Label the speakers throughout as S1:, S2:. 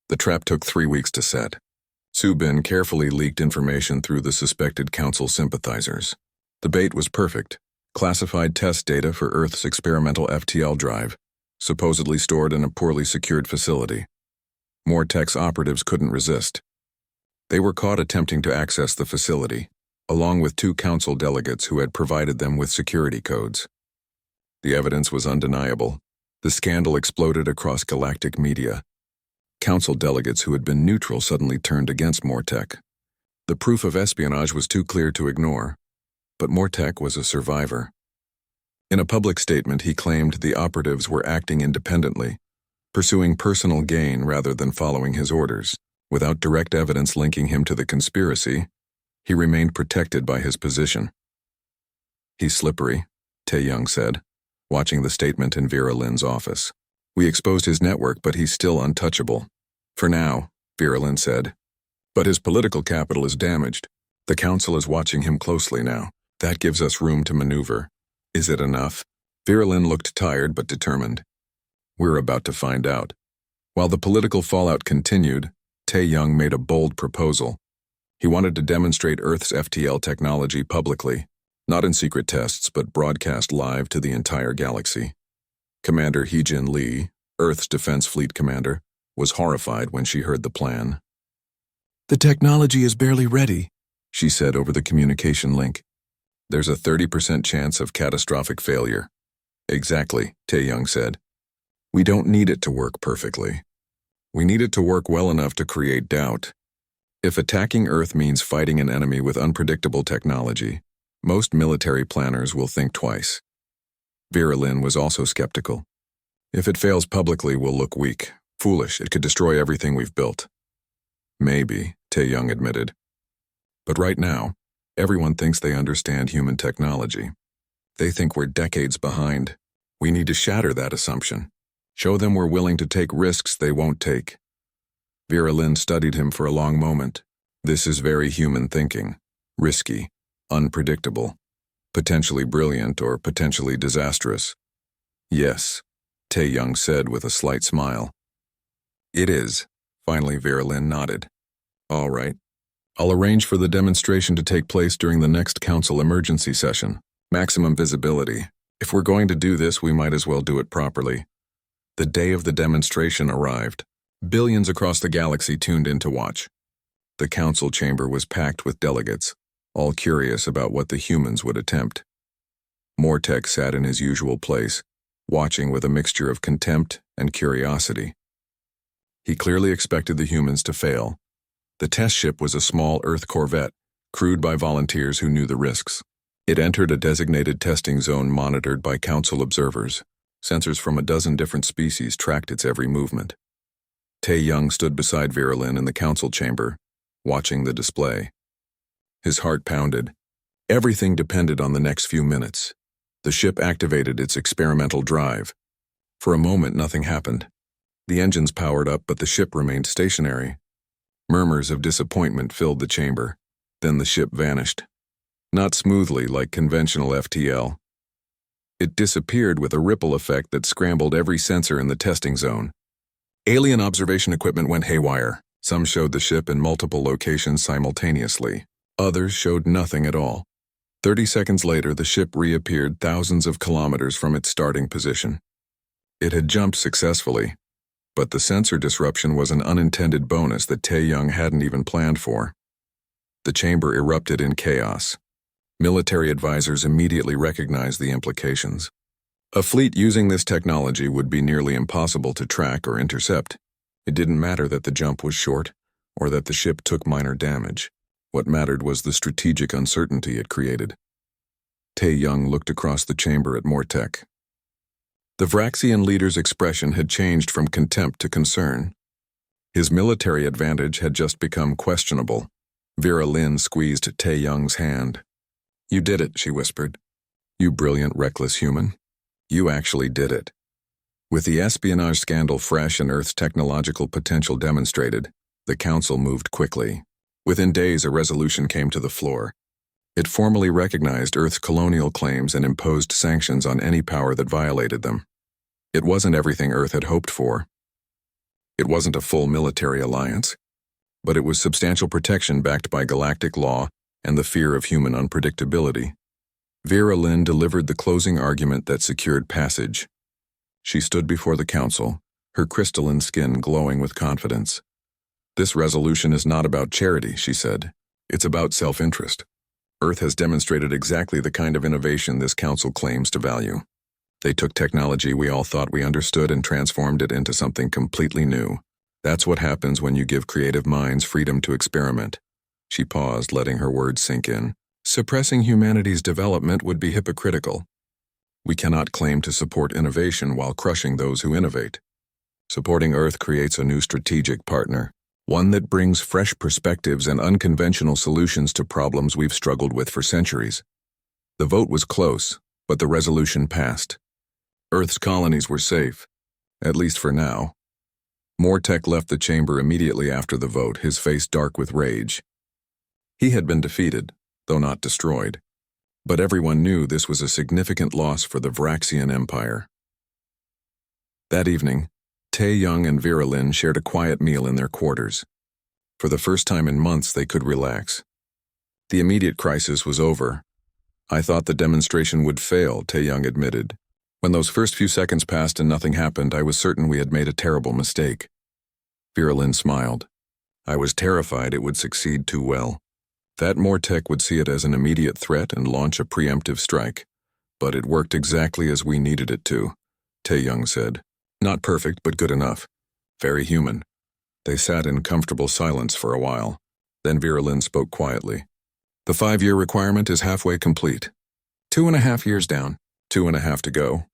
S1: The trap took 3 weeks to set. Subin carefully leaked information through the suspected council sympathizers. The bait was perfect. Classified test data for Earth's experimental FTL drive, supposedly stored in a poorly secured facility. Mortech's operatives couldn't resist. They were caught attempting to access the facility, along with 2 council delegates who had provided them with security codes. The evidence was undeniable. The scandal exploded across galactic media. Council delegates who had been neutral suddenly turned against Mortech. The proof of espionage was too clear to ignore, but Mortech was a survivor. In a public statement, he claimed the operatives were acting independently, pursuing personal gain rather than following his orders. Without direct evidence linking him to the conspiracy, he remained protected by his position. "He's slippery," Tae-young said, watching the statement in Vera Lynn's office. "We exposed his network, but he's still untouchable. For now," Vera Lynn said. "But his political capital is damaged. The council is watching him closely now. That gives us room to maneuver. Is it enough?" Vera Lynn looked tired but determined. "We're about to find out." While the political fallout continued, Tae-young made a bold proposal. He wanted to demonstrate Earth's FTL technology publicly, not in secret tests but broadcast live to the entire galaxy. Commander Hee-jin Lee, Earth's Defense Fleet commander, was horrified when she heard the plan. "The technology is barely ready," she said over the communication link. "There's a 30% chance of catastrophic failure." "Exactly," Tae-young said. "We don't need it to work perfectly. We need it to work well enough to create doubt. If attacking Earth means fighting an enemy with unpredictable technology, most military planners will think twice." Vera Lynn was also skeptical. "If it fails publicly, we'll look weak. Foolish, it could destroy everything we've built." "Maybe," Tae-young admitted. "But right now, everyone thinks they understand human technology. They think we're decades behind. We need to shatter that assumption. Show them we're willing to take risks they won't take." Vera Lynn studied him for a long moment. "This is very human thinking. Risky, unpredictable, potentially brilliant or potentially disastrous." "Yes," Tae-young said with a slight smile. "It is." Finally, Vera Lynn nodded. "All right. I'll arrange for the demonstration to take place during the next council emergency session. Maximum visibility. If we're going to do this, we might as well do it properly." The day of the demonstration arrived. Billions across the galaxy tuned in to watch. The council chamber was packed with delegates, all curious about what the humans would attempt. Mortech sat in his usual place, watching with a mixture of contempt and curiosity. He clearly expected the humans to fail. The test ship was a small Earth corvette, crewed by volunteers who knew the risks. It entered a designated testing zone monitored by council observers. Sensors from a dozen different species tracked its every movement. Tae-young stood beside Vera Lynn in the council chamber, watching the display. His heart pounded. Everything depended on the next few minutes. The ship activated its experimental drive. For a moment, nothing happened. The engines powered up, but the ship remained stationary. Murmurs of disappointment filled the chamber. Then the ship vanished. Not smoothly like conventional FTL. It disappeared with a ripple effect that scrambled every sensor in the testing zone. Alien observation equipment went haywire. Some showed the ship in multiple locations simultaneously. Others showed nothing at all. 30 seconds later, the ship reappeared thousands of kilometers from its starting position. It had jumped successfully, but the sensor disruption was an unintended bonus that Tae-young hadn't even planned for. The chamber erupted in chaos. Military advisors immediately recognized the implications. A fleet using this technology would be nearly impossible to track or intercept. It didn't matter that the jump was short or that the ship took minor damage. What mattered was the strategic uncertainty it created. Tae-young looked across the chamber at Mortech. The Vraxian leader's expression had changed from contempt to concern. His military advantage had just become questionable. Vera Lynn squeezed Tae-young's hand. "You did it," she whispered. "You brilliant, reckless human. You actually did it." With the espionage scandal fresh and Earth's technological potential demonstrated, the Council moved quickly. Within days, a resolution came to the floor. It formally recognized Earth's colonial claims and imposed sanctions on any power that violated them. It wasn't everything Earth had hoped for. It wasn't a full military alliance, but it was substantial protection backed by galactic law and the fear of human unpredictability. Vera Lynn delivered the closing argument that secured passage. She stood before the council, her crystalline skin glowing with confidence. "This resolution is not about charity," she said. "It's about self-interest. Earth has demonstrated exactly the kind of innovation this council claims to value. They took technology we all thought we understood and transformed it into something completely new. That's what happens when you give creative minds freedom to experiment." She paused, letting her words sink in. "Suppressing humanity's development would be hypocritical. We cannot claim to support innovation while crushing those who innovate. Supporting Earth creates a new strategic partner, one that brings fresh perspectives and unconventional solutions to problems we've struggled with for centuries." The vote was close, but the resolution passed. Earth's colonies were safe, at least for now. Mortek left the chamber immediately after the vote, his face dark with rage. He had been defeated, though not destroyed. But everyone knew this was a significant loss for the Vraxian Empire. That evening, Tae-Young and Vera Lynn shared a quiet meal in their quarters. For the first time in months, they could relax. The immediate crisis was over. "I thought the demonstration would fail," Tae-Young admitted. "When those first few seconds passed and nothing happened, I was certain we had made a terrible mistake." Vera Lynn smiled. "I was terrified it would succeed too well. That Mortek would see it as an immediate threat and launch a preemptive strike. But it worked exactly as we needed it to," Tae-Young said. "Not perfect, but good enough. Very human." They sat in comfortable silence for a while. Then Vera Lynn spoke quietly. "The 5-year requirement is halfway complete. 2.5 years down, 2.5 to go."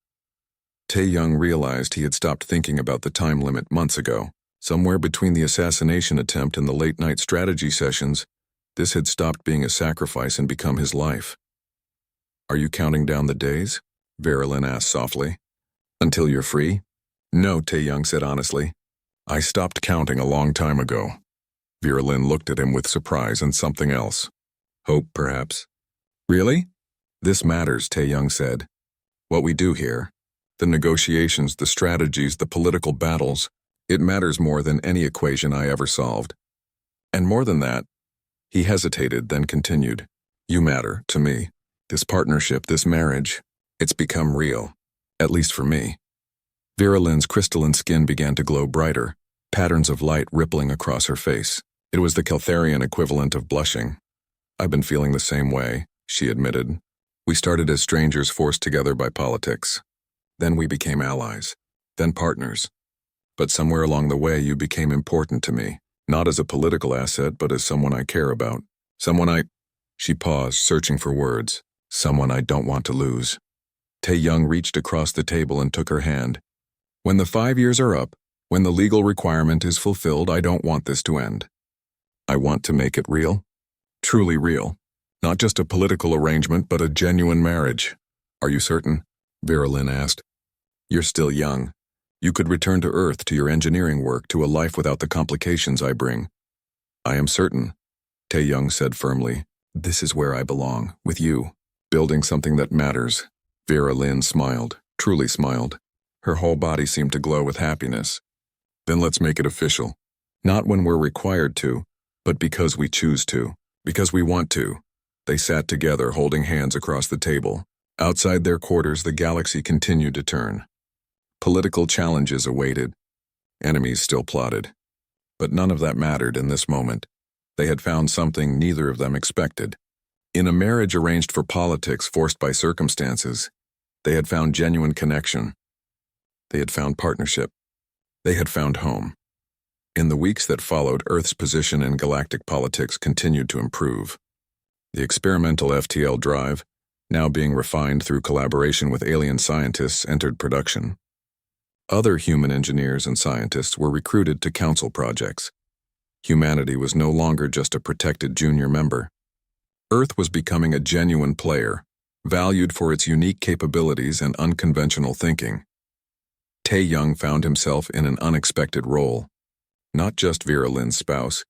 S1: Tae-Young realized he had stopped thinking about the time limit months ago. Somewhere between the assassination attempt and the late-night strategy sessions, this had stopped being a sacrifice and become his life. "Are you counting down the days?" Vera Lynn asked softly. "Until you're free?" "No," Tae-Young said honestly. "I stopped counting a long time ago." Vera Lynn looked at him with surprise and something else. Hope, perhaps. "Really?" "This matters," Tae-Young said. "What we do here, the negotiations, the strategies, the political battles, it matters more than any equation I ever solved. And more than that," he hesitated, then continued, "you matter to me. This partnership, this marriage, it's become real, at least for me." Vera Lynn's crystalline skin began to glow brighter, patterns of light rippling across her face. It was the Keltharian equivalent of blushing. "I've been feeling the same way," she admitted. "We started as strangers forced together by politics. Then we became allies, then partners. But somewhere along the way you became important to me, not as a political asset but as someone I care about. Someone I—" She paused, searching for words. "Someone I don't want to lose." Tae-Young reached across the table and took her hand. "When the 5 years are up, when the legal requirement is fulfilled, I don't want this to end. I want to make it real. Truly real. Not just a political arrangement, but a genuine marriage." "Are you certain?" Vera Lynn asked. "You're still young. You could return to Earth, to your engineering work, to a life without the complications I bring." "I am certain," Tae-Young said firmly. "This is where I belong, with you, building something that matters." Vera Lynn smiled, truly smiled. Her whole body seemed to glow with happiness. "Then let's make it official. Not when we're required to, but because we choose to, because we want to." They sat together, holding hands across the table. Outside their quarters, the galaxy continued to turn. Political challenges awaited. Enemies still plotted. But none of that mattered in this moment. They had found something neither of them expected. In a marriage arranged for politics, forced by circumstances, they had found genuine connection. They had found partnership. They had found home. In the weeks that followed, Earth's position in galactic politics continued to improve. The experimental FTL drive, now being refined through collaboration with alien scientists, entered production. Other human engineers and scientists were recruited to council projects. Humanity was no longer just a protected junior member. Earth was becoming a genuine player, valued for its unique capabilities and unconventional thinking. Tae-Young found himself in an unexpected role. Not just Vera Lynn's spouse,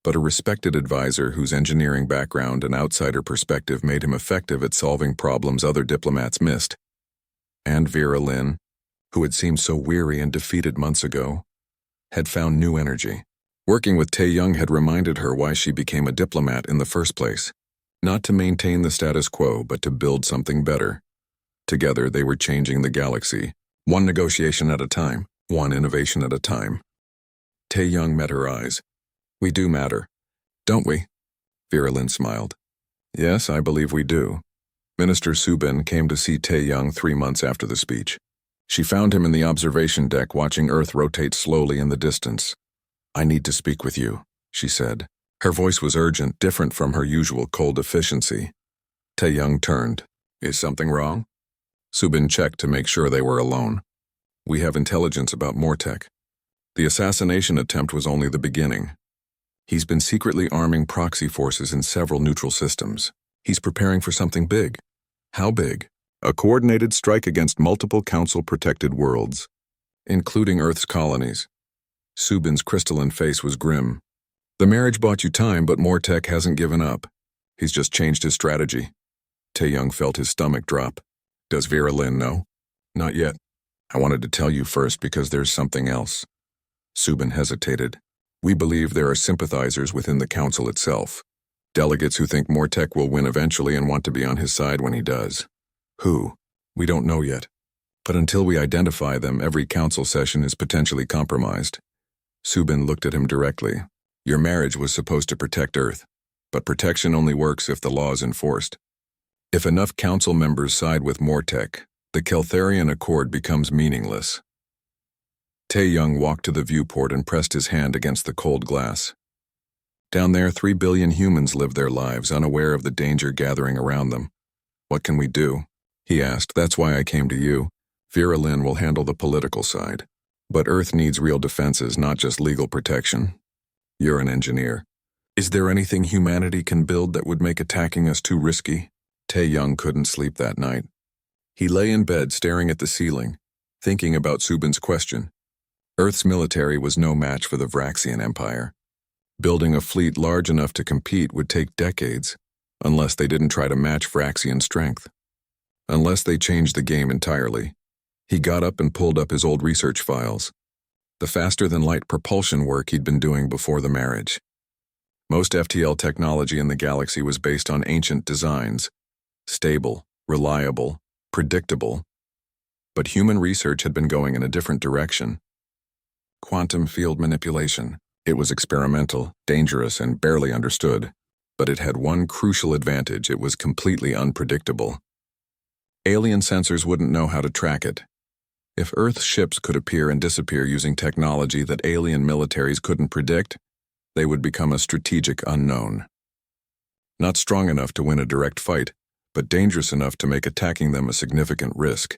S1: but a respected advisor whose engineering background and outsider perspective made him effective at solving problems other diplomats missed. And Vera Lynn, who had seemed so weary and defeated months ago, had found new energy. Working with Tae-young had reminded her why she became a diplomat in the first place. Not to maintain the status quo, but to build something better. Together, they were changing the galaxy, one negotiation at a time, one innovation at a time. Tae-young met her eyes. We do matter, don't we? Vera Lynn smiled. Yes, I believe we do. Minister Subin came to see Tae-young 3 months after the speech. She found him in the observation deck watching Earth rotate slowly in the distance. I need to speak with you, she said. Her voice was urgent, different from her usual cold efficiency. Tae-young turned. Is something wrong? Subin checked to make sure they were alone. We have intelligence about Mortek. The assassination attempt was only the beginning. He's been secretly arming proxy forces in several neutral systems. He's preparing for something big. How big? A coordinated strike against multiple Council-protected worlds, including Earth's colonies. Subin's crystalline face was grim. The marriage bought you time, but Mortek hasn't given up. He's just changed his strategy. Tae-young felt his stomach drop. Does Vera Lynn know? Not yet. I wanted to tell you first because there's something else. Subin hesitated. We believe there are sympathizers within the Council itself. Delegates who think Mortek will win eventually and want to be on his side when he does. Who? We don't know yet. But until we identify them, every Council session is potentially compromised. Subin looked at him directly. Your marriage was supposed to protect Earth, but protection only works if the law is enforced. If enough Council members side with Mortek, the Keltharian Accord becomes meaningless. Tae-young walked to the viewport and pressed his hand against the cold glass. Down there, 3 billion humans live their lives, unaware of the danger gathering around them. What can we do? He asked. That's why I came to you. Vera Lynn will handle the political side. But Earth needs real defenses, not just legal protection. You're an engineer. Is there anything humanity can build that would make attacking us too risky? Tae-young couldn't sleep that night. He lay in bed staring at the ceiling, thinking about Subin's question. Earth's military was no match for the Vraxian Empire. Building a fleet large enough to compete would take decades, unless they didn't try to match Vraxian strength. Unless they changed the game entirely. He got up and pulled up his old research files. The faster-than-light propulsion work he'd been doing before the marriage. Most FTL technology in the galaxy was based on ancient designs. Stable, reliable, predictable. But human research had been going in a different direction. Quantum field manipulation. It was experimental, dangerous, and barely understood. But it had one crucial advantage: it was completely unpredictable. Alien sensors wouldn't know how to track it. If Earth ships could appear and disappear using technology that alien militaries couldn't predict, they would become a strategic unknown. Not strong enough to win a direct fight, but dangerous enough to make attacking them a significant risk.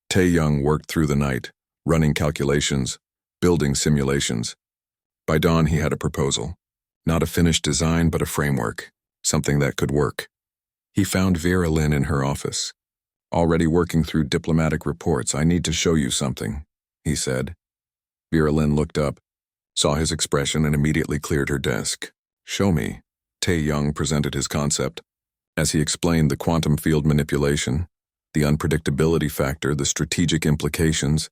S1: Tae-young worked through the night, running calculations, building simulations. By dawn, he had a proposal. Not a finished design, but a framework, something that could work. He found Vera Lynn in her office. Already working through diplomatic reports. I need to show you something, he said. Vera Lynn looked up, saw his expression, and immediately cleared her desk. Show me. Tae-young presented his concept. As he explained the quantum field manipulation, the unpredictability factor, the strategic implications,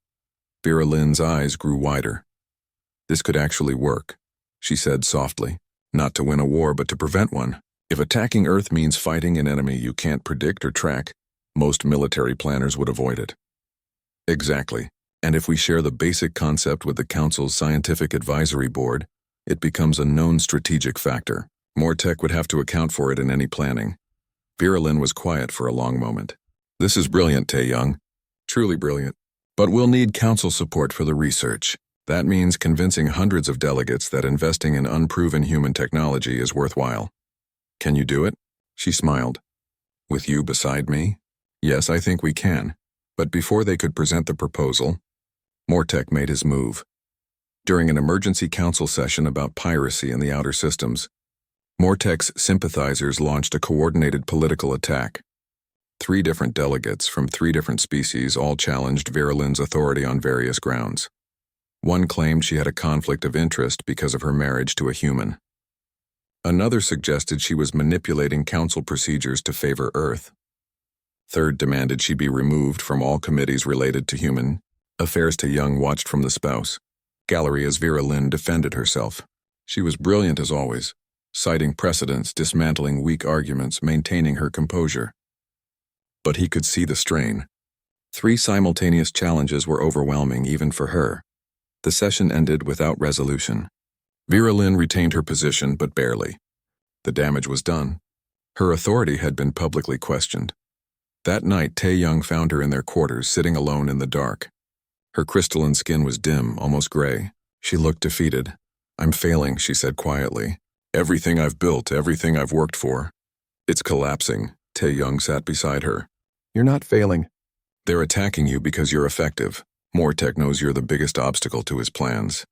S1: Vera Lynn's eyes grew wider. This could actually work, she said softly. Not to win a war, but to prevent one. If attacking Earth means fighting an enemy you can't predict or track, most military planners would avoid it. Exactly. And if we share the basic concept with the Council's Scientific Advisory Board, it becomes a known strategic factor. Mortek would have to account for it in any planning. Vera Lynn was quiet for a long moment. This is brilliant, Tae-young. Truly brilliant. But we'll need Council support for the research. That means convincing hundreds of delegates that investing in unproven human technology is worthwhile. Can you do it? She smiled. With you beside me? Yes, I think we can. But before they could present the proposal, Mortek made his move. During an emergency council session about piracy in the outer systems, Mortek's sympathizers launched a coordinated political attack. 3 different delegates from 3 different species all challenged Vera Lynn's authority on various grounds. One claimed she had a conflict of interest because of her marriage to a human. Another suggested she was manipulating council procedures to favor Earth. Third demanded she be removed from all committees related to human affairs. Tae-young watched from the spouse. gallery as Vera Lynn defended herself. She was brilliant as always, citing precedents, dismantling weak arguments, maintaining her composure. But he could see the strain. 3 simultaneous challenges were overwhelming even for her. The session ended without resolution. Vera Lynn retained her position, but barely. The damage was done. Her authority had been publicly questioned. That night, Tae-young found her in their quarters, sitting alone in the dark. Her crystalline skin was dim, almost gray. She looked defeated. "I'm failing," she said quietly. "Everything I've built, everything I've worked for. It's collapsing." Tae-young sat beside her. "You're not failing. They're attacking you because you're effective. Mortek knows you're the biggest obstacle to his plans.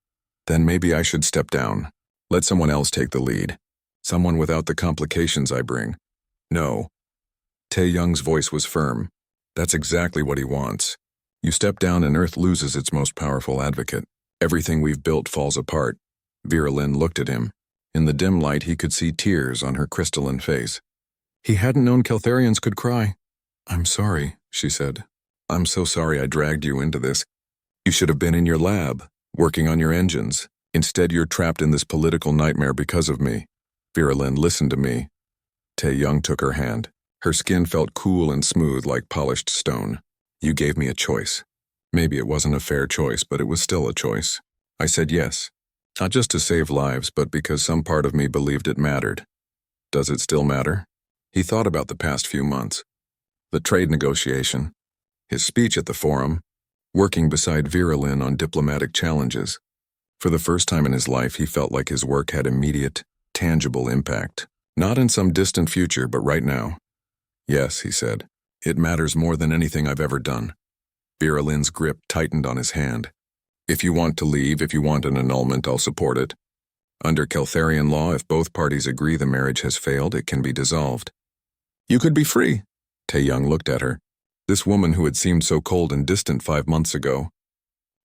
S1: Then maybe I should step down. Let someone else take the lead. Someone without the complications I bring." "No." Tae-young's voice was firm. "That's exactly what he wants. You step down and Earth loses its most powerful advocate. Everything we've built falls apart." Vera Lynn looked at him. In the dim light, he could see tears on her crystalline face. He hadn't known Keltharians could cry. "I'm sorry," she said. "I'm so sorry I dragged you into this. You should have been in your lab, working on your engines. Instead, you're trapped in this political nightmare because of me. Vera Lynn, listen to me." Tae-young took her hand. Her skin felt cool and smooth like polished stone. "You gave me a choice. Maybe it wasn't a fair choice, but it was still a choice. I said yes. Not just to save lives, but because some part of me believed it mattered. Does it still matter?" He thought about the past few months. The trade negotiation, his speech at the forum, working beside Vera Lynn on diplomatic challenges. For the first time in his life, he felt like his work had immediate, tangible impact. Not in some distant future, but right now. "Yes," he said. "It matters more than anything I've ever done." Vera Lynn's grip tightened on his hand. "If you want to leave, if you want an annulment, I'll support it. Under Keltharian law, if both parties agree the marriage has failed, it can be dissolved. You could be free." Tae-young looked at her. This woman who had seemed so cold and distant 5 months ago.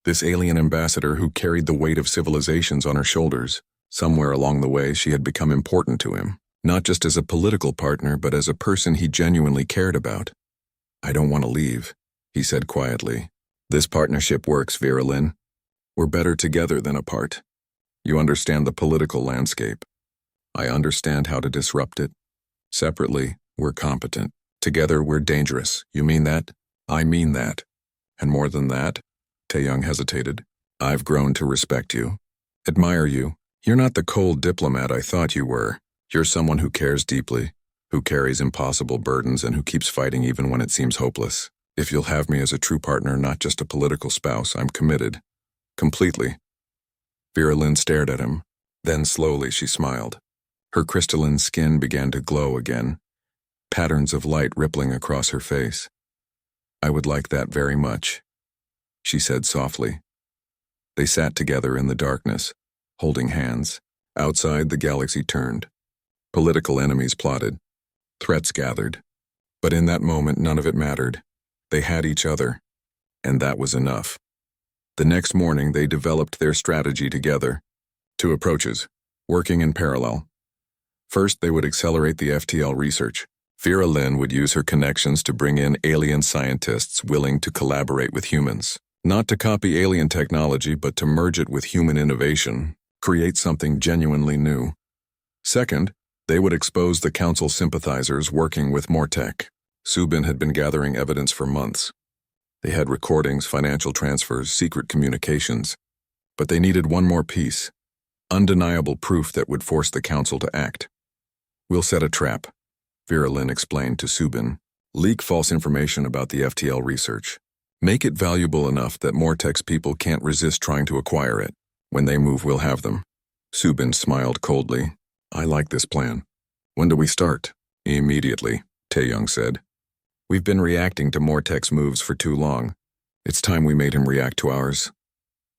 S1: This alien ambassador who carried the weight of civilizations on her shoulders. Somewhere along the way, she had become important to him. Not just as a political partner, but as a person he genuinely cared about. "I don't want to leave," he said quietly. "This partnership works, Vera Lynn. We're better together than apart. You understand the political landscape. I understand how to disrupt it. Separately, we're competent. Together, we're dangerous. You mean that?" "I mean that. And more than that," Tae-young hesitated, "I've grown to respect you, admire you. You're not the cold diplomat I thought you were. You're someone who cares deeply, who carries impossible burdens, and who keeps fighting even when it seems hopeless. If you'll have me as a true partner, not just a political spouse, I'm committed. Completely." Vera Lynn stared at him. Then slowly she smiled. Her crystalline skin began to glow again, patterns of light rippling across her face. "I would like that very much," she said softly. They sat together in the darkness, holding hands. Outside, the galaxy turned. Political enemies plotted. Threats gathered. But in that moment, none of it mattered. They had each other, and that was enough. The next morning, they developed their strategy together. 2 approaches, working in parallel. First, they would accelerate the FTL research. Vera Lynn would use her connections to bring in alien scientists willing to collaborate with humans. Not to copy alien technology, but to merge it with human innovation, create something genuinely new. Second, they would expose the Council sympathizers working with Mortek. Subin had been gathering evidence for months. They had recordings, financial transfers, secret communications. But they needed one more piece, undeniable proof that would force the Council to act. "We'll set a trap," Vera Lynn explained to Subin. "Leak false information about the FTL research. Make it valuable enough that Mortek's people can't resist trying to acquire it. When they move, we'll have them." Subin smiled coldly. "I like this plan. When do we start?" "Immediately," Tae-young said. "We've been reacting to Mortek's moves for too long. It's time we made him react to ours."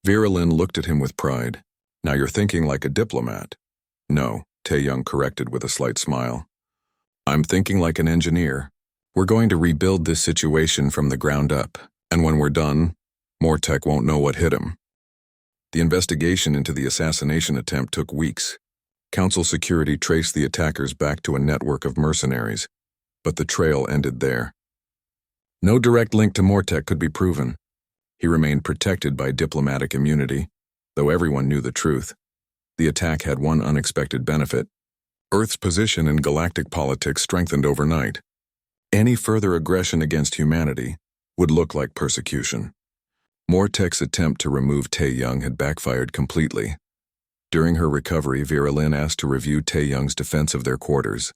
S1: Vera Lynn looked at him with pride. "Now you're thinking like a diplomat." "No," Tae-young corrected with a slight smile. "I'm thinking like an engineer. We're going to rebuild this situation from the ground up, and when we're done, Mortek won't know what hit him." The investigation into the assassination attempt took weeks. Council security traced the attackers back to a network of mercenaries, but the trail ended there. No direct link to Mortek could be proven. He remained protected by diplomatic immunity. Though everyone knew the truth, the attack had one unexpected benefit. Earth's position in galactic politics strengthened overnight. Any further aggression against humanity would look like persecution. Mortek's attempt to remove Tae-young had backfired completely. During her recovery, Vera Lynn asked to review Tae-young's defense of their quarters.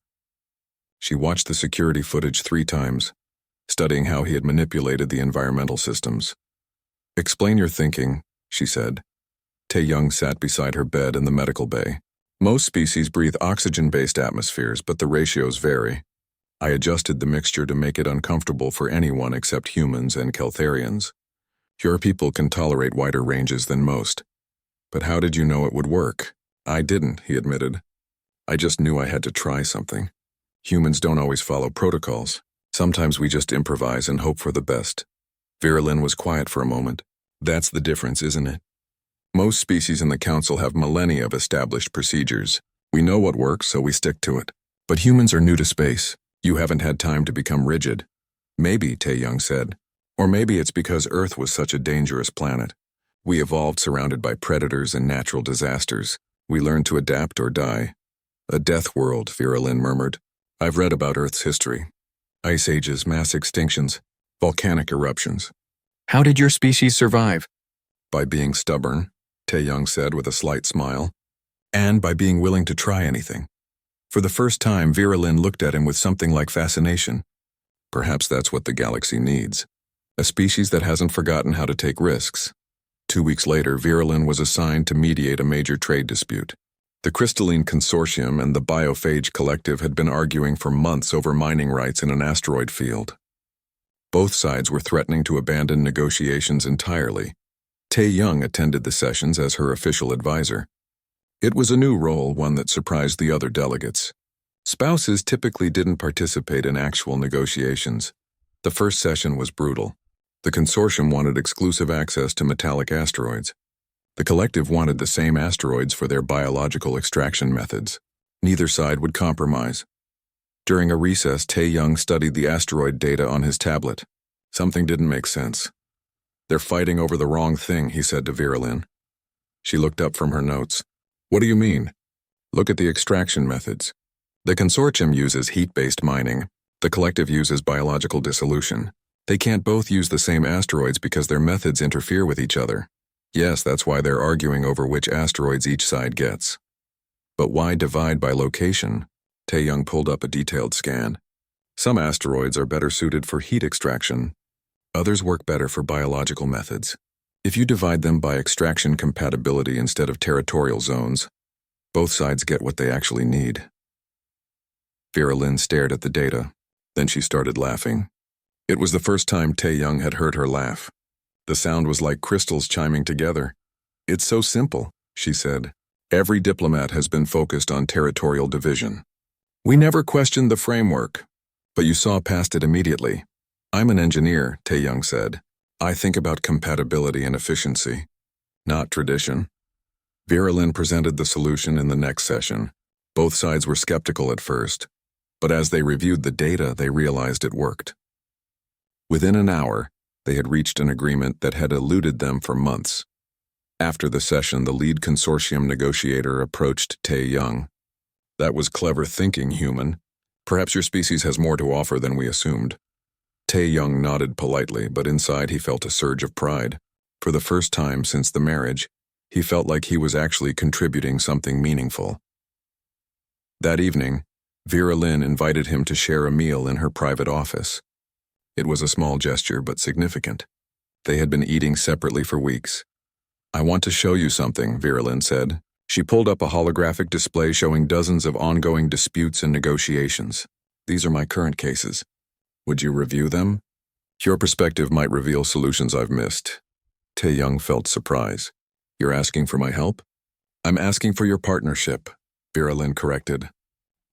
S1: She watched the security footage 3 times, studying how he had manipulated the environmental systems. "Explain your thinking," she said. Tae-young sat beside her bed in the medical bay. "Most species breathe oxygen-based atmospheres, but the ratios vary. I adjusted the mixture to make it uncomfortable for anyone except humans and Keltharians. Your people can tolerate wider ranges than most. But how did you know it would work?" "I didn't," he admitted. "I just knew I had to try something. Humans don't always follow protocols. Sometimes we just improvise and hope for the best." Vera Lynn was quiet for a moment. "That's the difference, isn't it? Most species in the Council have millennia of established procedures. We know what works, so we stick to it. But humans are new to space. You haven't had time to become rigid." "Maybe," Tae-young said. "Or maybe it's because Earth was such a dangerous planet. We evolved surrounded by predators and natural disasters. We learned to adapt or die." "A death world," Vera Lynn murmured. "I've read about Earth's history. Ice ages, mass extinctions, volcanic eruptions."
S2: "How did your species survive?"
S1: "By being stubborn," Tae-young said with a slight smile. "And by being willing to try anything." For the first time, Vera Lynn looked at him with something like fascination. Perhaps that's what the galaxy needs. A species that hasn't forgotten how to take risks. 2 weeks later, Vera Lynn was assigned to mediate a major trade dispute. The Crystalline Consortium and the Biophage Collective had been arguing for months over mining rights in an asteroid field. Both sides were threatening to abandon negotiations entirely. Tae-young attended the sessions as her official advisor. It was a new role, one that surprised the other delegates. Spouses typically didn't participate in actual negotiations. The first session was brutal. The consortium wanted exclusive access to metallic asteroids. The collective wanted the same asteroids for their biological extraction methods. Neither side would compromise. During a recess, Tae-young studied the asteroid data on his tablet. Something didn't make sense. "They're fighting over the wrong thing," he said to Vera Lynn. She looked up from her notes. "What do you mean?" "Look at the extraction methods. The consortium uses heat-based mining. The collective uses biological dissolution. They can't both use the same asteroids because their methods interfere with each other. Yes, that's why they're arguing over which asteroids each side gets." "But why divide by location?" Tae-young pulled up a detailed scan. "Some asteroids are better suited for heat extraction. Others work better for biological methods. If you divide them by extraction compatibility instead of territorial zones, both sides get what they actually need." Vera Lynn stared at the data. Then she started laughing. It was the first time Tae-young had heard her laugh. The sound was like crystals chiming together. "It's so simple," she said. "Every diplomat has been focused on territorial division. We never questioned the framework, but you saw past it immediately." "I'm an engineer," Tae-young said. "I think about compatibility and efficiency, not tradition." Vera Lynn presented the solution in the next session. Both sides were skeptical at first, but as they reviewed the data, they realized it worked. Within an hour, they had reached an agreement that had eluded them for months. After the session, the lead consortium negotiator approached Tae-young. "That was clever thinking, human. Perhaps your species has more to offer than we assumed." Tae-young nodded politely, but inside he felt a surge of pride. For the first time since the marriage, he felt like he was actually contributing something meaningful. That evening, Vera Lynn invited him to share a meal in her private office. It was a small gesture, but significant. They had been eating separately for weeks. "I want to show you something," Vera Lynn said. She pulled up a holographic display showing dozens of ongoing disputes and negotiations. "These are my current cases. Would you review them? Your perspective might reveal solutions I've missed." Tae-young felt surprise. "You're asking for my help?" "I'm asking for your partnership," Vera Lynn corrected.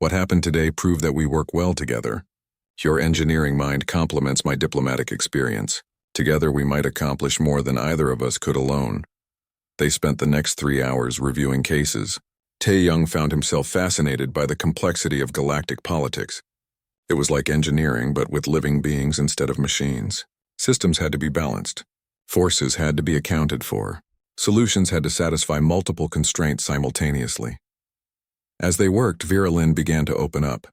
S1: "What happened today proved that we work well together. Your engineering mind complements my diplomatic experience. Together we might accomplish more than either of us could alone." They spent the next 3 hours reviewing cases. Tae-young found himself fascinated by the complexity of galactic politics. It was like engineering, but with living beings instead of machines. Systems had to be balanced. Forces had to be accounted for. Solutions had to satisfy multiple constraints simultaneously. As they worked, Vera Lynn began to open up.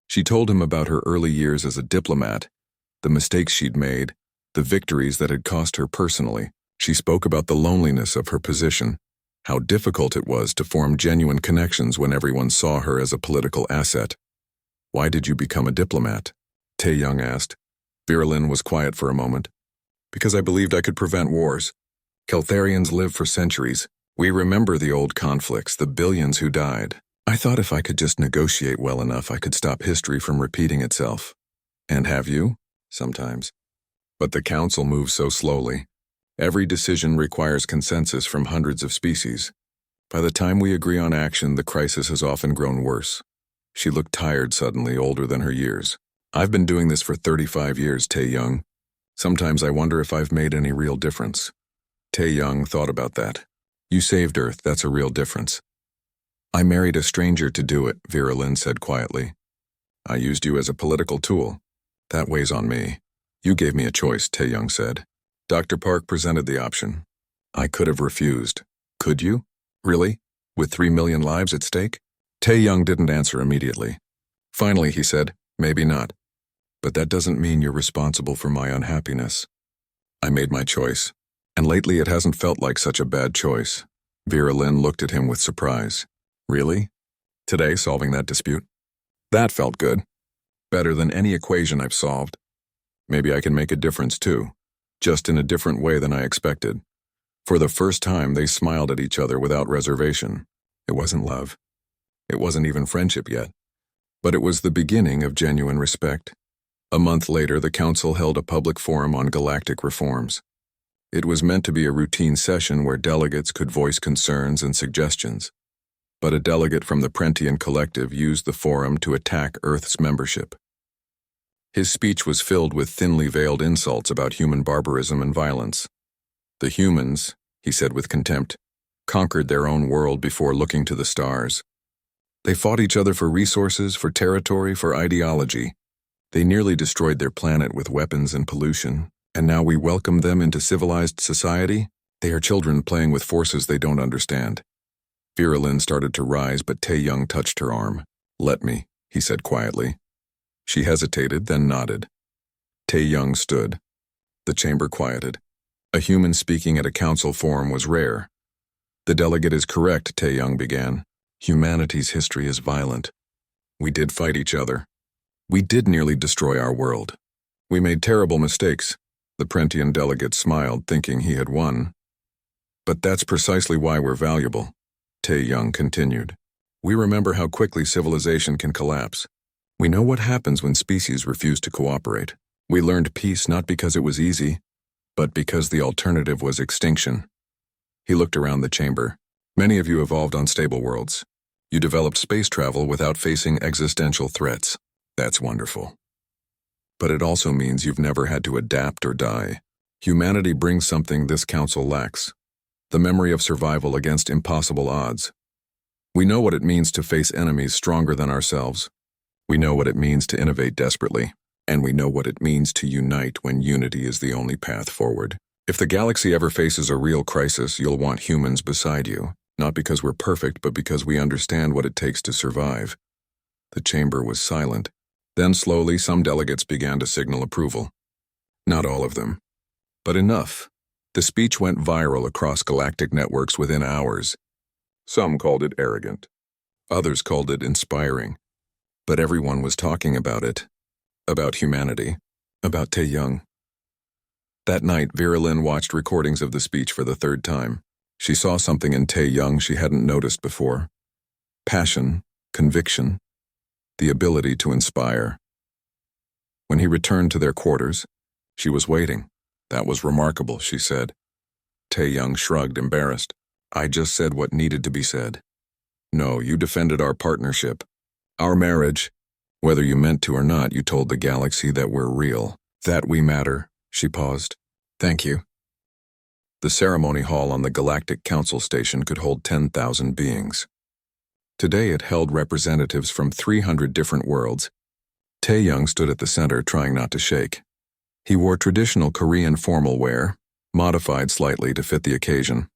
S1: She told him about her early years as a diplomat, the mistakes she'd made, the victories that had cost her personally. She spoke about the loneliness of her position, how difficult it was to form genuine connections when everyone saw her as a political asset. "Why did you become a diplomat?" Tae-young asked. Vera Lynn was quiet for a moment. "Because I believed I could prevent wars. Keltharians live for centuries. We remember the old conflicts, the billions who died. I thought if I could just negotiate well enough, I could stop history from repeating itself." "And have you?" "Sometimes. But the council moves so slowly. Every decision requires consensus from hundreds of species. By the time we agree on action, the crisis has often grown worse." She looked tired suddenly, older than her years. "I've been doing this for 35 years, Tae-young. Sometimes I wonder if I've made any real difference." Tae-young thought about that. "You saved Earth, that's a real difference." "I married a stranger to do it," Vera Lynn said quietly. "I used you as a political tool. That weighs on me." "You gave me a choice," Tae-young said. Dr. Park presented the option. I could have refused. Could you? Really? With 3 million lives at stake? Tae-young didn't answer immediately. Finally, he said, "Maybe not. But that doesn't mean you're responsible for my unhappiness." I made my choice, and lately it hasn't felt like such a bad choice. Vera Lynn looked at him with surprise. "Really? Today, solving that dispute? That felt good. Better than any equation I've solved. Maybe I can make a difference too, just in a different way than I expected." For the first time, they smiled at each other without reservation. It wasn't love. It wasn't even friendship yet. But it was the beginning of genuine respect. A month later, the council held a public forum on galactic reforms. It was meant to be a routine session where delegates could voice concerns and suggestions. But a delegate from the Prentian Collective used the forum to attack Earth's membership. His speech was filled with thinly veiled insults about human barbarism and violence. "The humans," he said with contempt, "conquered their own world before looking to the stars. They fought each other for resources, for territory, for ideology. They nearly destroyed their planet with weapons and pollution, and now we welcome them into civilized society? They are children playing with forces they don't understand." Vera Lynn started to rise, but Tae-young touched her arm. "Let me," he said quietly. She hesitated, then nodded. Tae-young stood. The chamber quieted. A human speaking at a council forum was rare. "The delegate is correct," Tae-young began. "Humanity's history is violent. We did fight each other. We did nearly destroy our world. We made terrible mistakes." The Prentian delegate smiled, thinking he had won. "But that's precisely why we're valuable," Tae-young continued. "We remember how quickly civilization can collapse. We know what happens when species refuse to cooperate. We learned peace not because it was easy, but because the alternative was extinction." He looked around the chamber. "Many of you evolved on stable worlds. You developed space travel without facing existential threats. That's wonderful. But it also means you've never had to adapt or die. Humanity brings something this council lacks: the memory of survival against impossible odds. We know what it means to face enemies stronger than ourselves. We know what it means to innovate desperately, and we know what it means to unite when unity is the only path forward. If the galaxy ever faces a real crisis, you'll want humans beside you, not because we're perfect, but because we understand what it takes to survive." The chamber was silent. Then slowly, some delegates began to signal approval. Not all of them, but enough. The speech went viral across galactic networks within hours. Some called it arrogant. Others called it inspiring. But everyone was talking about it. About humanity. About Tae-young. That night, Vera Lynn watched recordings of the speech for the third time. She saw something in Tae-young she hadn't noticed before. Passion, conviction, the ability to inspire. When he returned to their quarters, she was waiting. "That was remarkable," she said. Tae-young shrugged, embarrassed. "I just said what needed to be said." "No, you defended our partnership. Our marriage. Whether you meant to or not, you told the galaxy that we're real. That we matter." She paused. "Thank you." The ceremony hall on the Galactic Council Station could hold 10,000 beings. Today it held representatives from 300 different worlds. Tae-young stood at the center, trying not to shake. He wore traditional Korean formal wear, modified slightly to fit the occasion.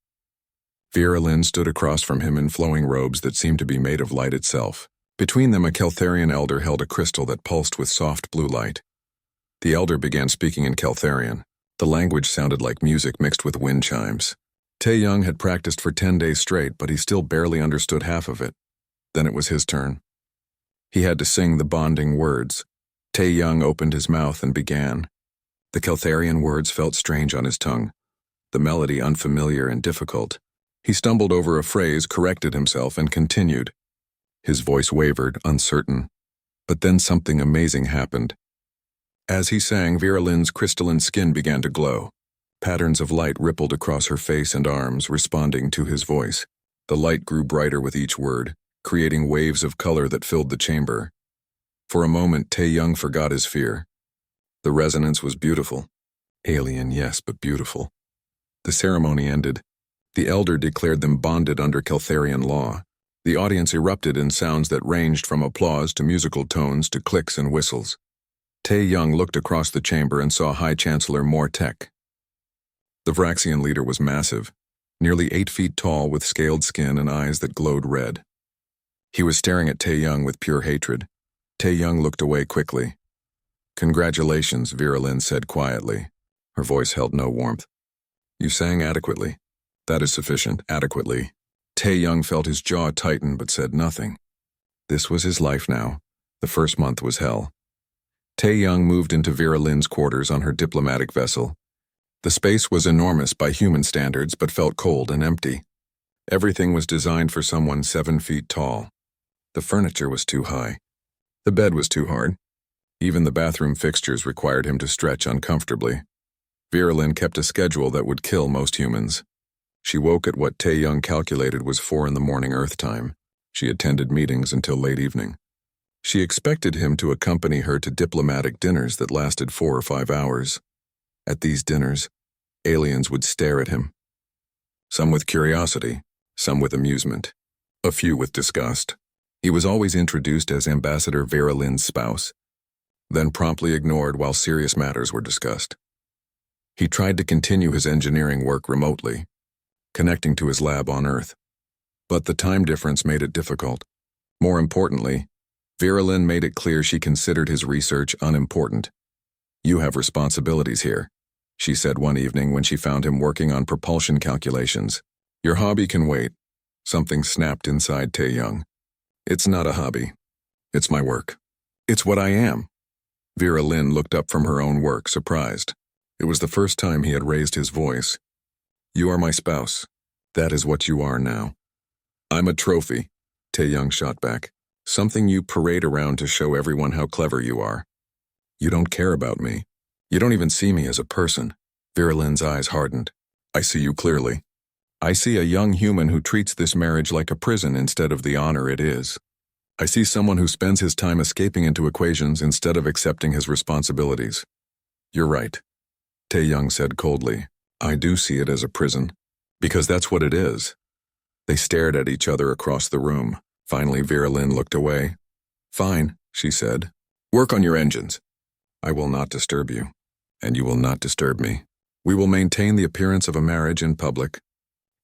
S1: Vera Lynn stood across from him in flowing robes that seemed to be made of light itself. Between them, a Keltharian elder held a crystal that pulsed with soft blue light. The elder began speaking in Keltharian. The language sounded like music mixed with wind chimes. Tae-young had practiced for 10 days straight, but he still barely understood half of it. Then it was his turn. He had to sing the bonding words. Tae-young opened his mouth and began. The Keltharian words felt strange on his tongue, the melody unfamiliar and difficult. He stumbled over a phrase, corrected himself, and continued. His voice wavered, uncertain. But then something amazing happened. As he sang, Vera Lynn's crystalline skin began to glow. Patterns of light rippled across her face and arms, responding to his voice. The light grew brighter with each word, creating waves of color that filled the chamber. For a moment, Tae-young forgot his fear. The resonance was beautiful. Alien, yes, but beautiful. The ceremony ended. The elder declared them bonded under Keltharian law. The audience erupted in sounds that ranged from applause to musical tones to clicks and whistles. Tae-young looked across the chamber and saw High Chancellor Mortek. The Vraxian leader was massive, nearly 8 feet tall with scaled skin and eyes that glowed red. He was staring at Tae-young with pure hatred. Tae-young looked away quickly. "Congratulations," Vera Lynn said quietly. Her voice held no warmth. "You sang adequately." "That is sufficient, adequately." Tae-young felt his jaw tighten but said nothing. This was his life now. The first month was hell. Tae-young moved into Vera Lynn's quarters on her diplomatic vessel. The space was enormous by human standards but felt cold and empty. Everything was designed for someone 7 feet tall. The furniture was too high. The bed was too hard. Even the bathroom fixtures required him to stretch uncomfortably. Vera Lynn kept a schedule that would kill most humans. She woke at what Tae-young calculated was 4 in the morning Earth time. She attended meetings until late evening. She expected him to accompany her to diplomatic dinners that lasted 4 or 5 hours. At these dinners, aliens would stare at him. Some with curiosity, some with amusement, a few with disgust. He was always introduced as Ambassador Vera Lynn's spouse, then promptly ignored while serious matters were discussed. He tried to continue his engineering work remotely, connecting to his lab on Earth. But the time difference made it difficult. More importantly, Vera Lynn made it clear she considered his research unimportant. "You have responsibilities here," she said one evening when she found him working on propulsion calculations. "Your hobby can wait." Something snapped inside Tae-young. "It's not a hobby. It's my work. It's what I am." Vera Lynn looked up from her own work, surprised. It was the first time he had raised his voice. "You are my spouse. That is what you are now." "I'm a trophy," Tae-young shot back. "Something you parade around to show everyone how clever you are. You don't care about me. You don't even see me as a person." Vera Lynn's eyes hardened. "I see you clearly. I see a young human who treats this marriage like a prison instead of the honor it is. I see someone who spends his time escaping into equations instead of accepting his responsibilities." "You're right," Tae-young said coldly. "I do see it as a prison, because that's what it is." They stared at each other across the room. Finally, Vera Lynn looked away. "Fine," she said. "Work on your engines. I will not disturb you, and you will not disturb me. We will maintain the appearance of a marriage in public.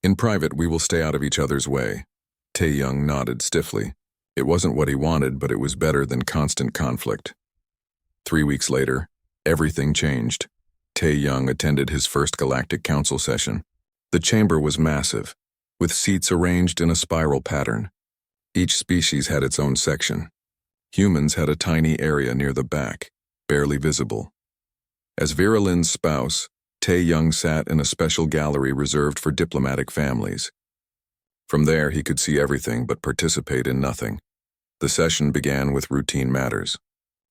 S1: In private, we will stay out of each other's way." Tae-young nodded stiffly. It wasn't what he wanted, but it was better than constant conflict. 3 weeks later, everything changed. Tae-young attended his first Galactic Council session. The chamber was massive, with seats arranged in a spiral pattern. Each species had its own section. Humans had a tiny area near the back, barely visible. As Vera Lynn's spouse, Tae-young sat in a special gallery reserved for diplomatic families. From there, he could see everything but participate in nothing. The session began with routine matters: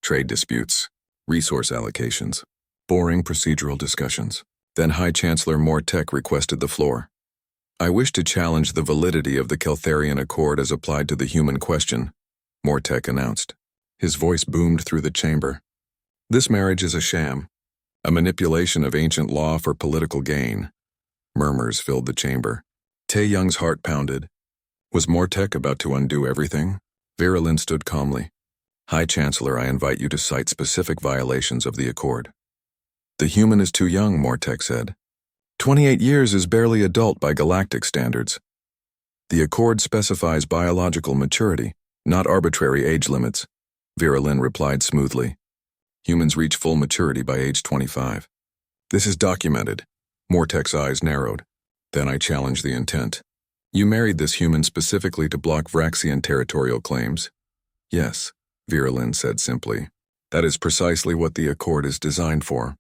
S1: trade disputes, resource allocations, boring procedural discussions. Then High Chancellor Mortek requested the floor. "I wish to challenge the validity of the Keltharian Accord as applied to the human question," Mortek announced. His voice boomed through the chamber. "This marriage is a sham, a manipulation of ancient law for political gain." Murmurs filled the chamber. Tae-young's heart pounded. Was Mortek about to undo everything? Vera Lynn stood calmly. "High Chancellor, I invite you to cite specific violations of the Accord." "The human is too young," Mortek said. 28 years is barely adult by galactic standards. The accord specifies biological maturity, not arbitrary age limits, Vera Lynn replied smoothly. Humans reach full maturity by age 25. This is documented. Mortek's eyes narrowed. Then I challenged the intent. You married this human specifically to block Vraxian territorial claims? Yes, Vera Lynn said simply. That is precisely what the accord is designed for.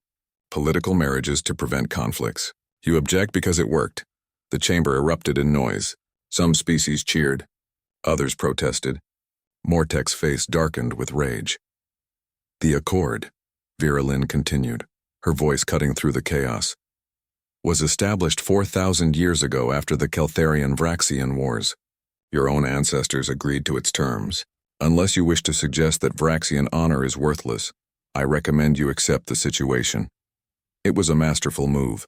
S1: Political marriages to prevent conflicts. You object because it worked. The chamber erupted in noise. Some species cheered. Others protested. Mortek's face darkened with rage. The accord, Vera Lynn continued, her voice cutting through the chaos, was established 4,000 years ago after the Keltharian-Vraxian Wars. Your own ancestors agreed to its terms. Unless you wish to suggest that Vraxian honor is worthless, I recommend you accept the situation. It was a masterful move.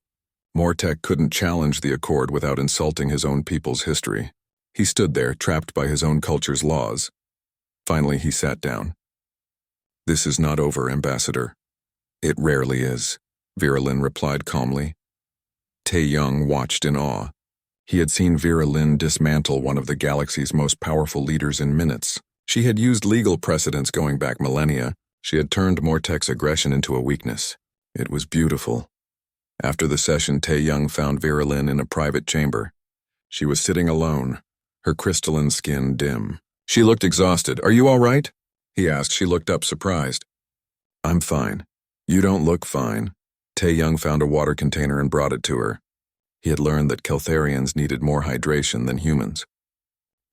S1: Mortek couldn't challenge the accord without insulting his own people's history. He stood there, trapped by his own culture's laws. Finally, he sat down. This is not over, Ambassador. It rarely is, Vera Lynn replied calmly. Tae Young watched in awe. He had seen Vera Lynn dismantle one of the galaxy's most powerful leaders in minutes. She had used legal precedents going back millennia. She had turned Mortek's aggression into a weakness. It was beautiful. After the session, Tae Young found Vera Lynn in a private chamber. She was sitting alone, her crystalline skin dim. She looked exhausted. Are you all right? He asked. She looked up surprised. I'm fine. You don't look fine. Tae Young found a water container and brought it to her. He had learned that Keltharians needed more hydration than humans.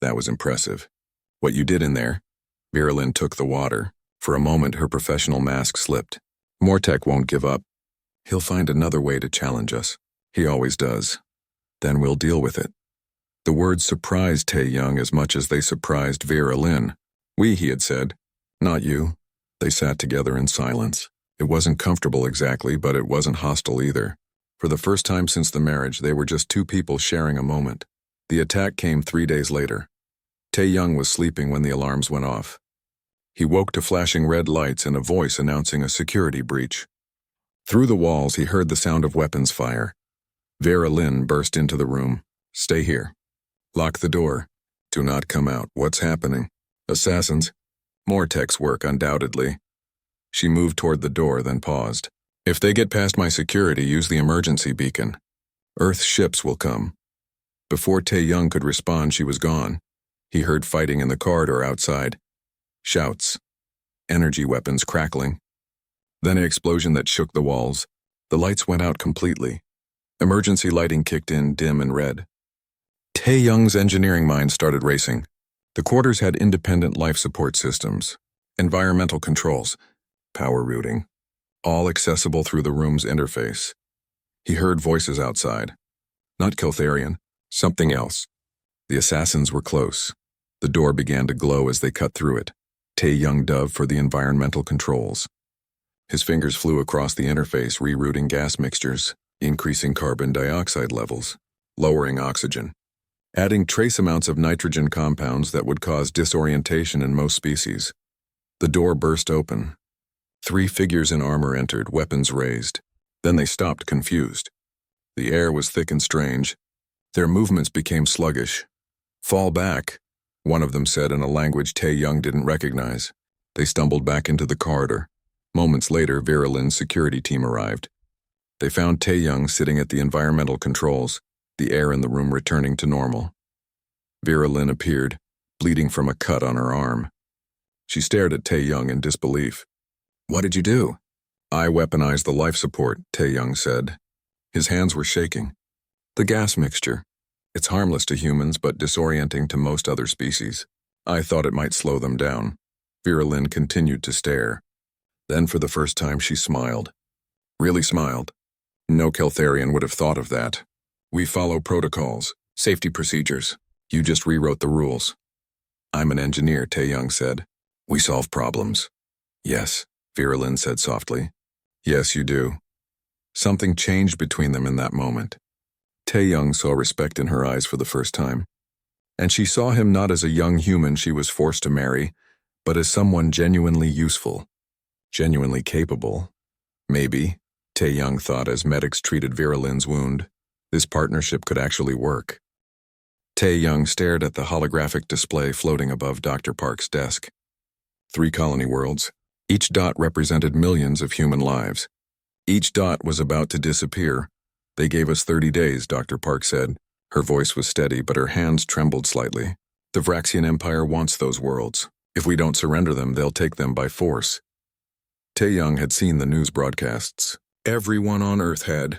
S1: That was impressive. What you did in there? Vera Lynn took the water. For a moment, her professional mask slipped. Mortek won't give up. He'll find another way to challenge us. He always does. Then we'll deal with it. The words surprised Tae Young as much as they surprised Vera Lynn. We, he had said. Not you. They sat together in silence. It wasn't comfortable exactly, but it wasn't hostile either. For the first time since the marriage, they were just two people sharing a moment. The attack came 3 days later. Tae Young was sleeping when the alarms went off. He woke to flashing red lights and a voice announcing a security breach. Through the walls, he heard the sound of weapons fire. Vera Lynn burst into the room. Stay here. Lock the door. Do not come out. What's happening? Assassins? Mortek's work, undoubtedly. She moved toward the door, then paused. If they get past my security, use the emergency beacon. Earth's ships will come. Before Tae Young could respond, she was gone. He heard fighting in the corridor outside. Shouts. Energy weapons crackling. Then an explosion that shook the walls. The lights went out completely. Emergency lighting kicked in, dim and red. Tae Young's engineering mind started racing. The quarters had independent life support systems, environmental controls, power routing, all accessible through the room's interface. He heard voices outside. Not Keltharian, something else. The assassins were close. The door began to glow as they cut through it. Tae Young dove for the environmental controls. His fingers flew across the interface, rerouting gas mixtures, increasing carbon dioxide levels, lowering oxygen, adding trace amounts of nitrogen compounds that would cause disorientation in most species. The door burst open. 3 figures in armor entered, weapons raised. Then they stopped, confused. The air was thick and strange. Their movements became sluggish. Fall back, one of them said in a language Tae Young didn't recognize. They stumbled back into the corridor. Moments later, Vera Lynn's security team arrived. They found Tae Young sitting at the environmental controls, the air in the room returning to normal. Vera Lynn appeared, bleeding from a cut on her arm. She stared at Tae Young in disbelief. What did you do? I weaponized the life support, Tae Young said. His hands were shaking. The gas mixture. It's harmless to humans but disorienting to most other species. I thought it might slow them down. Vera Lynn continued to stare. Then for the first time she smiled. Really smiled. No Keltharian would have thought of that. We follow protocols, safety procedures. You just rewrote the rules. I'm an engineer, Tae Young said. We solve problems. Yes, Vera Lynn said softly. Yes, you do. Something changed between them in that moment. Tae Young saw respect in her eyes for the first time. And she saw him not as a young human she was forced to marry, but as someone genuinely useful, genuinely capable. Maybe, Tae Young thought as medics treated Vera Lynn's wound, this partnership could actually work. Tae-young stared at the holographic display floating above Dr. Park's desk. 3 colony worlds. Each dot represented millions of human lives. Each dot was about to disappear. They gave us 30 days, Dr. Park said. Her voice was steady, but her hands trembled slightly. The Vraxian Empire wants those worlds. If we don't surrender them, they'll take them by force. Tae-young had seen the news broadcasts. Everyone on Earth had.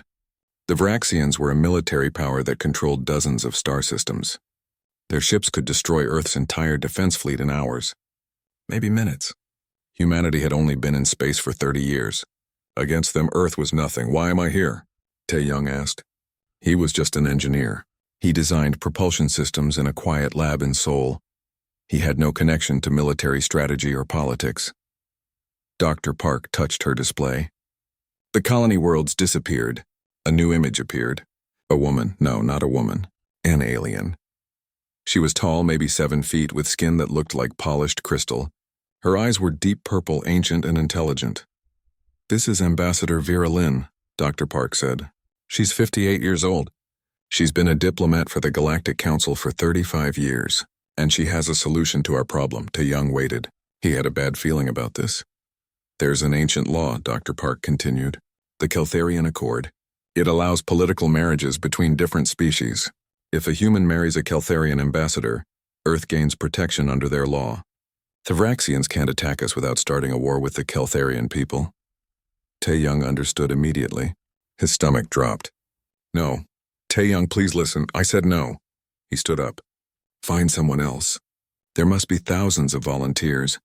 S1: The Vraxians were a military power that controlled dozens of star systems. Their ships could destroy Earth's entire defense fleet in hours. Maybe minutes. Humanity had only been in space for 30 years. Against them, Earth was nothing. Why am I here? Tae-young asked. He was just an engineer. He designed propulsion systems in a quiet lab in Seoul. He had no connection to military strategy or politics. Dr. Park touched her display. The colony worlds disappeared. A new image appeared. A woman. No, not a woman. An alien. She was tall, maybe 7 feet, with skin that looked like polished crystal. Her eyes were deep purple, ancient and intelligent. This is Ambassador Vera Lynn, Dr. Park said. She's 58 years old. She's been a diplomat for the Galactic Council for 35 years, and she has a solution to our problem. Tae-young waited. He had a bad feeling about this. There's an ancient law, Dr. Park continued. The Keltharian Accord. It allows political marriages between different species. If a human marries a Keltharian ambassador, Earth gains protection under their law. The Vraxians can't attack us without starting a war with the Keltharian people. Tae-young understood immediately. His stomach dropped. No. Tae-young, please listen. I said no. He stood up. Find someone else. There must be thousands of volunteers.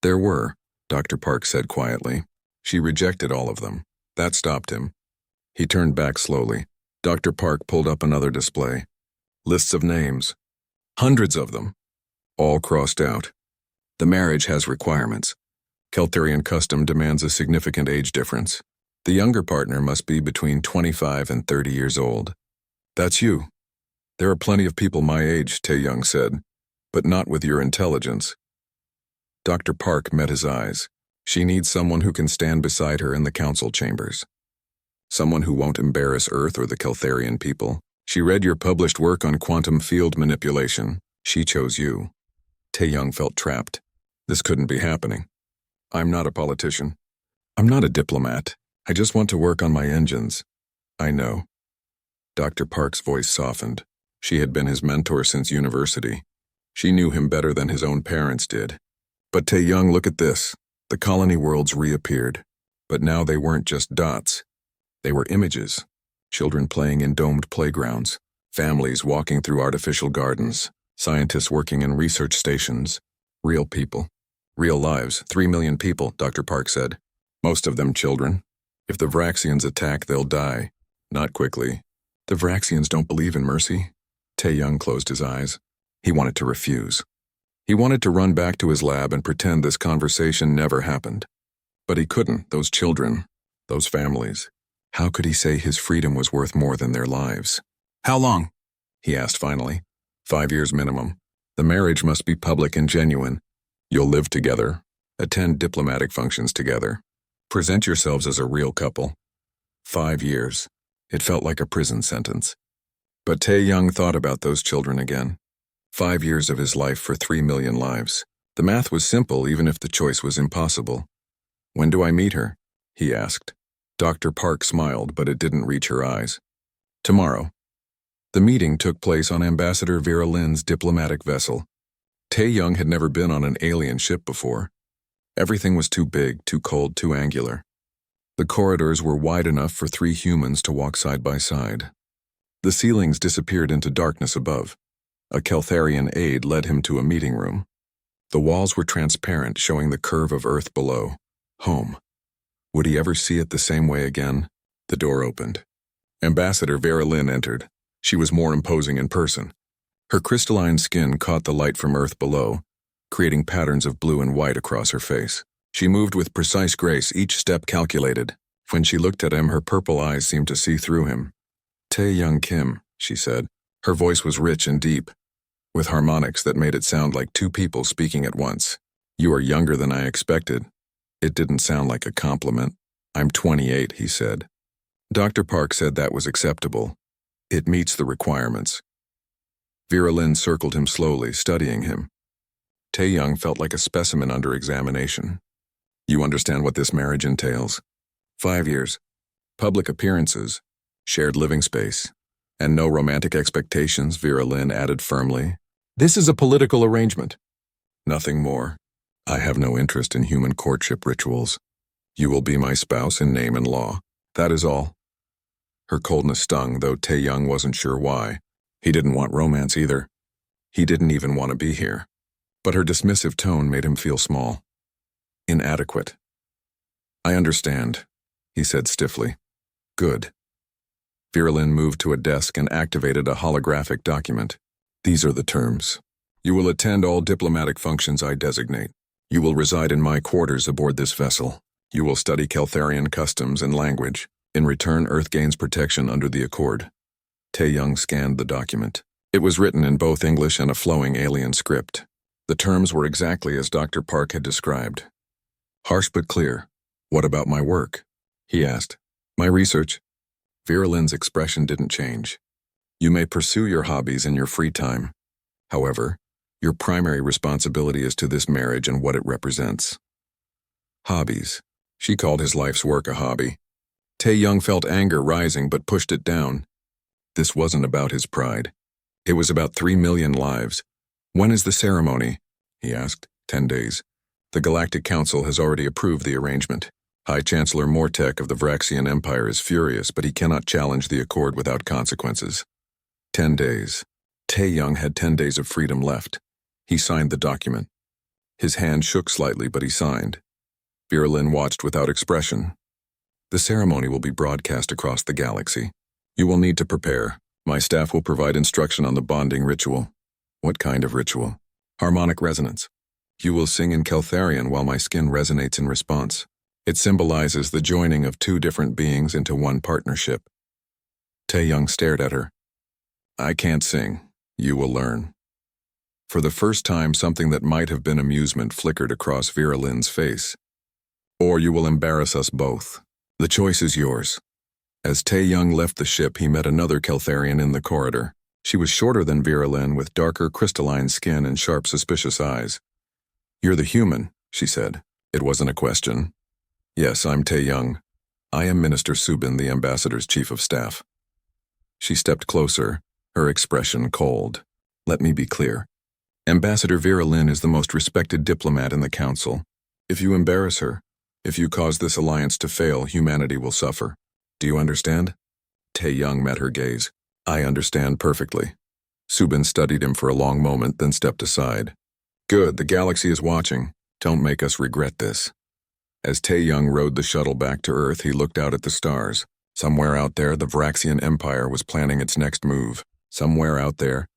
S1: There were, Dr. Park said quietly. She rejected all of them. That stopped him. He turned back slowly. Dr. Park pulled up another display. Lists of names. Hundreds of them. All crossed out. The marriage has requirements. Keltharian custom demands a significant age difference. The younger partner must be between 25 and 30 years old. That's you. There are plenty of people my age, Tae-young said, but not with your intelligence. Dr. Park met his eyes. She needs someone who can stand beside her in the council chambers. Someone who won't embarrass Earth or the Keltharian people. She read your published work on quantum field manipulation. She chose you. Tae-young felt trapped. This couldn't be happening. I'm not a politician. I'm not a diplomat. I just want to work on my engines. I know. Dr. Park's voice softened. She had been his mentor since university. She knew him better than his own parents did. But Tae-young, look at this. The colony worlds reappeared. But now they weren't just dots. They were images. Children playing in domed playgrounds. Families walking through artificial gardens. Scientists working in research stations. Real people. Real lives. 3 million people, Dr. Park said. Most of them children. If the Vraxians attack, they'll die. Not quickly. The Vraxians don't believe in mercy. Tae-young closed his eyes. He wanted to refuse. He wanted to run back to his lab and pretend this conversation never happened. But he couldn't. Those children. Those families. How could he say his freedom was worth more than their lives? How long? He asked finally. 5 years minimum. The marriage must be public and genuine. You'll live together. Attend diplomatic functions together. Present yourselves as a real couple. 5 years. It felt like a prison sentence. But Tae-young thought about those children again. 5 years of his life for 3 million lives. The math was simple, even if the choice was impossible. When do I meet her? He asked. Dr. Park smiled, but it didn't reach her eyes. Tomorrow. The meeting took place on Ambassador Vera Lynn's diplomatic vessel. Tae-young had never been on an alien ship before. Everything was too big, too cold, too angular. The corridors were wide enough for 3 humans to walk side by side. The ceilings disappeared into darkness above. A Keltharian aide led him to a meeting room. The walls were transparent, showing the curve of Earth below. Home. Would he ever see it the same way again? The door opened. Ambassador Vera Lynn entered. She was more imposing in person. Her crystalline skin caught the light from Earth below, creating patterns of blue and white across her face. She moved with precise grace, each step calculated. When she looked at him, her purple eyes seemed to see through him. Tae-young Kim, she said. Her voice was rich and deep, with harmonics that made it sound like 2 people speaking at once. You are younger than I expected. It didn't sound like a compliment. I'm 28, he said. Dr. Park said that was acceptable. It meets the requirements. Vera Lynn circled him slowly, studying him. Tae-young felt like a specimen under examination. You understand what this marriage entails? 5 years. Public appearances. Shared living space. And no romantic expectations, Vera Lynn added firmly.
S2: This is a political arrangement.
S1: Nothing more. I have no interest in human courtship rituals. You will be my spouse in name and law. That is all. Her coldness stung, though Tae-young wasn't sure why. He didn't want romance either. He didn't even want to be here. But her dismissive tone made him feel small. Inadequate. I understand, he said stiffly. Good. Vera Lynn moved to a desk and activated a holographic document. These are the terms. You will attend all diplomatic functions I designate. You will reside in my quarters aboard this vessel. You will study Keltharian customs and language. In return, Earth gains protection under the Accord. Tae-young scanned the document. It was written in both English and a flowing alien script. The terms were exactly as Dr. Park had described. Harsh but clear. What about my work? He asked. My research. Vera Lynn's expression didn't change. You may pursue your hobbies in your free time. However, your primary responsibility is to this marriage and what it represents. Hobbies. She called his life's work a hobby. Tae-young felt anger rising but pushed it down. This wasn't about his pride. It was about 3 million lives. When is the ceremony? He asked. 10 days. The Galactic Council has already approved the arrangement. High Chancellor Mortek of the Vraxian Empire is furious, but he cannot challenge the Accord without consequences. 10 days. Tae-young had 10 days of freedom left. He signed the document. His hand shook slightly, but he signed. Vera Lynn watched without expression. The ceremony will be broadcast across the galaxy. You will need to prepare. My staff will provide instruction on the bonding ritual. What kind of ritual? Harmonic resonance. You will sing in Keltharian while my skin resonates in response. It symbolizes the joining of 2 different beings into one partnership. Tae-young stared at her. I can't sing. You will learn. For the first time, something that might have been amusement flickered across Vera Lynn's face. Or you will embarrass us both. The choice is yours. As Tae-young left the ship, he met another Keltharian in the corridor. She was shorter than Vera Lynn, with darker crystalline skin and sharp, suspicious eyes. You're the human, she said. It wasn't a question. Yes, I'm Tae-young. I am Minister Subin, the ambassador's chief of staff. She stepped closer, her expression cold. Let me be clear. Ambassador Vera Lynn is the most respected diplomat in the council. If you embarrass her, if you cause this alliance to fail, humanity will suffer. Do you understand? Tae-young met her gaze. I understand perfectly. Subin studied him for a long moment, then stepped aside. Good, the galaxy is watching. Don't make us regret this. As Tae-young rode the shuttle back to Earth, he looked out at the stars. Somewhere out there, the Vraxian Empire was planning its next move. Somewhere out there,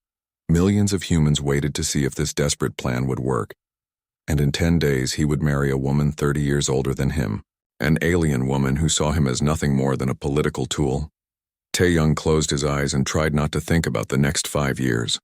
S1: millions of humans waited to see if this desperate plan would work. And in 10 days, he would marry a woman 30 years older than him, an alien woman who saw him as nothing more than a political tool. Tae-young closed his eyes and tried not to think about the next 5 years.